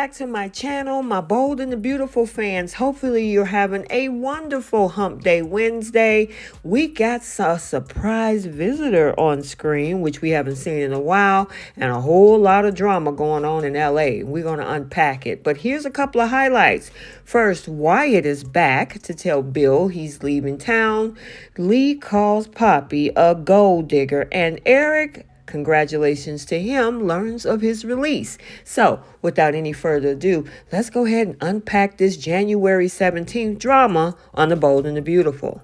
back to my channel, my bold and the beautiful fans. Hopefully you're having a wonderful Hump Day Wednesday. We got a surprise visitor on screen, which we haven't seen in a while, and a whole lot of drama going on in LA. We're going to unpack it, but here's a couple of highlights. First, Wyatt is back to tell Bill he's leaving town. Lee calls Poppy a gold digger, and Eric, congratulations to him, learns of his release. So, without any further ado, let's go ahead and unpack this January 17th drama on The Bold and the Beautiful.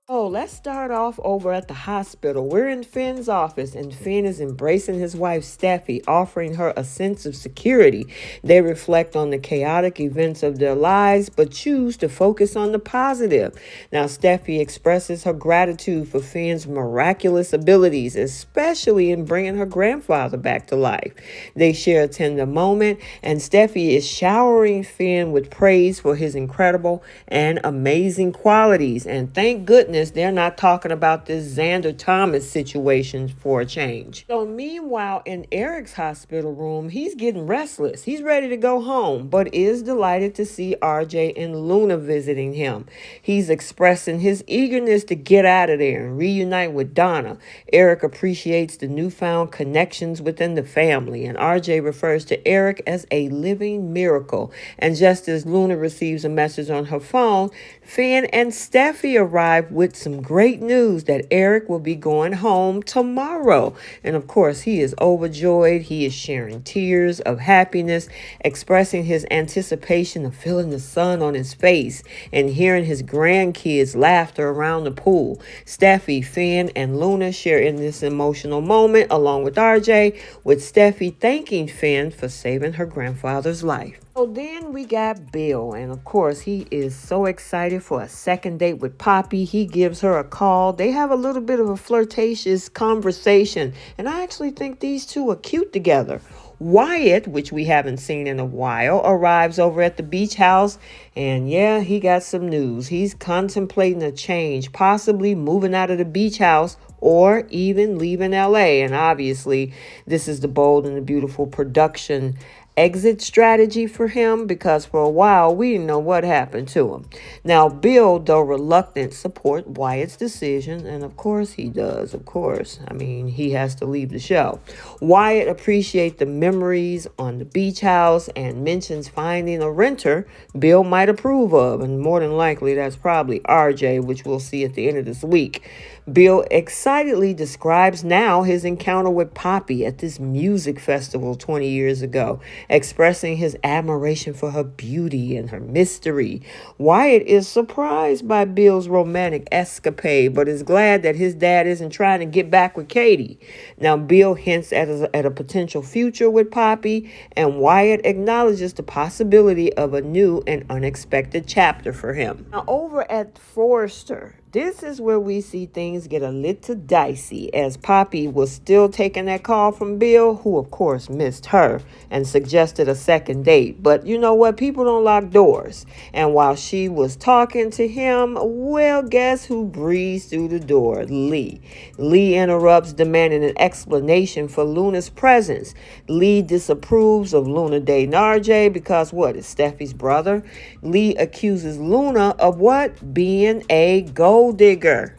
Oh, let's start off over at the hospital. We're in Finn's office, and Finn is embracing his wife, Steffi, offering her a sense of security. They reflect on the chaotic events of their lives, but choose to focus on the positive. Now, Steffi expresses her gratitude for Finn's miraculous abilities, especially in bringing her grandfather back to life. They share a tender moment, and Steffi is showering Finn with praise for his incredible and amazing qualities. And thank goodness they're not talking about this Xander Thomas situation for a change. So meanwhile, in Eric's hospital room, he's getting restless. He's ready to go home, but is delighted to see RJ and Luna visiting him. He's expressing his eagerness to get out of there and reunite with Donna. Eric appreciates the newfound connections within the family, and RJ refers to Eric as a living miracle. And just as Luna receives a message on her phone, Finn and Steffi arrive with some great news that Eric will be going home tomorrow. And of course, he is overjoyed. He is sharing tears of happiness, expressing his anticipation of feeling the sun on his face and hearing his grandkids' laughter around the pool. Steffi, Finn, and Luna share in this emotional moment along with RJ, with Steffi thanking Finn for saving her grandfather's life. So then we got Bill, and of course he is so excited for a second date with Poppy. He gives her a call. They have a little bit of a flirtatious conversation, and I actually think these two are cute together. Wyatt, which we haven't seen in a while, arrives over at the beach house, and yeah, he got some news. He's contemplating a change, possibly moving out of the beach house or even leaving LA. And obviously, this is the Bold and the Beautiful production exit strategy for him, because for a while we didn't know what happened to him. Now, Bill, though reluctant, support Wyatt's decision, and of course he does. Of course, I mean, he has to leave the show. Wyatt appreciates the memories on the beach house and mentions finding a renter Bill might approve of, and more than likely that's probably RJ, which we'll see at the end of this week. Bill excitedly describes now his encounter with Poppy at this music festival 20 years ago, expressing his admiration for her beauty and her mystery. Wyatt is surprised by Bill's romantic escapade, but is glad that his dad isn't trying to get back with Katie. Now, Bill hints at a potential future with Poppy, and Wyatt acknowledges the possibility of a new and unexpected chapter for him. Now, over at Forrester, this is where we see things get a little dicey, as Poppy was still taking that call from Bill, who of course missed her and suggested a second date. But you know what? People don't lock doors. And while she was talking to him, well, guess who breezed through the door? Lee. Lee interrupts, demanding an explanation for Luna's presence. Lee disapproves of Luna dating RJ because what? It's Steffi's brother. Lee accuses Luna of what? Being a gold digger.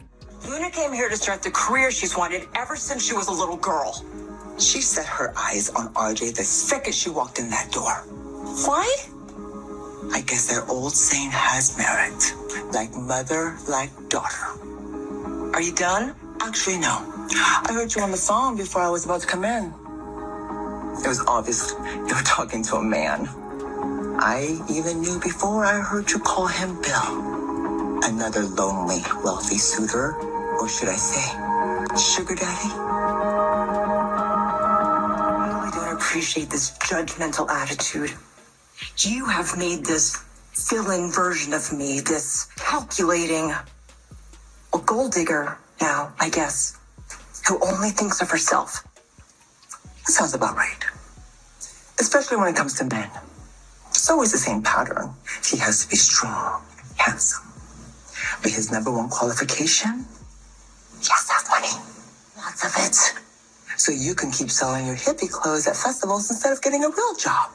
Luna came here to start the career she's wanted ever since she was a little girl. She set her eyes on RJ the second she walked in that door. Why? I guess that old saying has merit. Like mother, like daughter. Are you done? Actually, no. I heard you on the phone before I was about to come in. It was obvious you were talking to a man. I even knew before I heard you call him Bill. Another lonely, wealthy suitor, or should I say, sugar daddy? I don't appreciate this judgmental attitude. You have made this villain version of me, this calculating, a gold digger now, I guess, who only thinks of herself. That sounds about right. Especially when it comes to men. It's always the same pattern. He has to be strong, handsome. But his number one qualification? He has to have money. Lots of it. So you can keep selling your hippie clothes at festivals instead of getting a real job.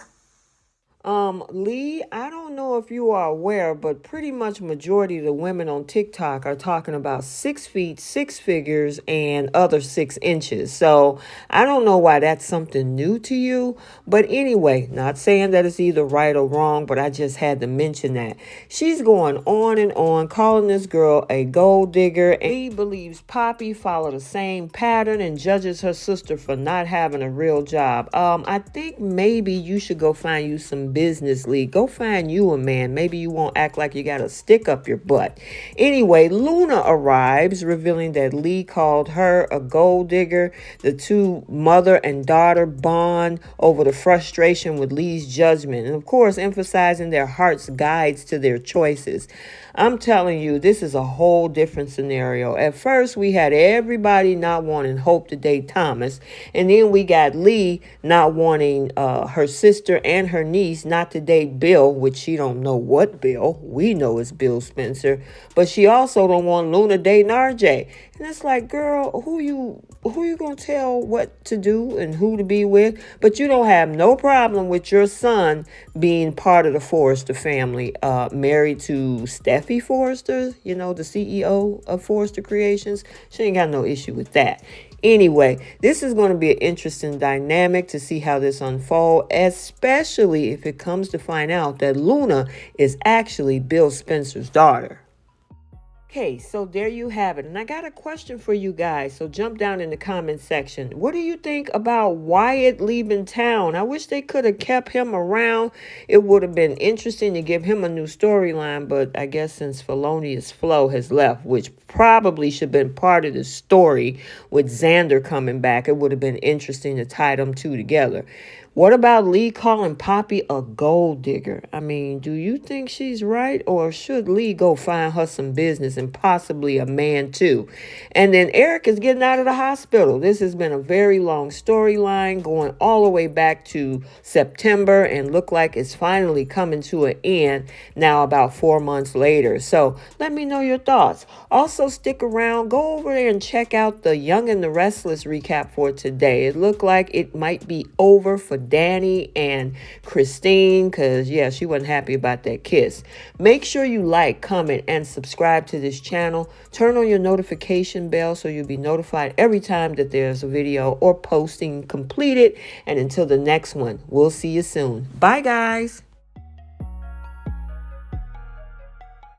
Lee, I don't know if you are aware, but pretty much majority of the women on TikTok are talking about 6 feet, six figures, and other 6 inches. So I don't know why that's something new to you. But anyway, not saying that it's either right or wrong, but I just had to mention that. She's going on, calling this girl a gold digger. And Lee believes Poppy followed the same pattern and judges her sister for not having a real job. I think maybe you should go find you some business, Lee. Go find you a man. Maybe you won't act like you got a stick up your butt. Anyway, Luna arrives, revealing that Lee called her a gold digger. The two mother and daughter bond over the frustration with Lee's judgment, and of course, emphasizing their heart's guides to their choices. I'm telling you, this is a whole different scenario. At first, we had everybody not wanting Hope to date Thomas, and then we got Lee not wanting her sister and her niece not to date Bill, which she don't know what Bill. We know it's Bill Spencer, but she also don't want Luna dating RJ. And it's like, girl, who you gonna tell what to do and who to be with? But you don't have no problem with your son being part of the Forrester family, married to Steffi Forrester, you know, the CEO of Forrester Creations. She ain't got no issue with that. Anyway, this is going to be an interesting dynamic to see how this unfolds, especially if it comes to find out that Luna is actually Bill Spencer's daughter. Okay, so there you have it. And I got a question for you guys. So jump down in the comment section. What do you think about Wyatt leaving town? I wish they could have kept him around. It would have been interesting to give him a new storyline. But I guess since Felonious Flo has left, which probably should have been part of the story with Xander coming back, it would have been interesting to tie them two together. What about Lee calling Poppy a gold digger? I mean, do you think she's right? Or should Lee go find her some business and possibly a man too? And then Eric is getting out of the hospital. This has been a very long storyline going all the way back to September and look like it's finally coming to an end now about 4 months later. So let me know your thoughts. Also stick around. Go over there and check out the Young and the Restless recap for today. It looked like it might be over for Danny and Christine because, yeah, she wasn't happy about that kiss. Make sure you like, comment, and subscribe to this channel. Turn on your notification bell so you'll be notified every time that there's a video or posting completed. And until the next one, we'll see you soon. Bye, guys.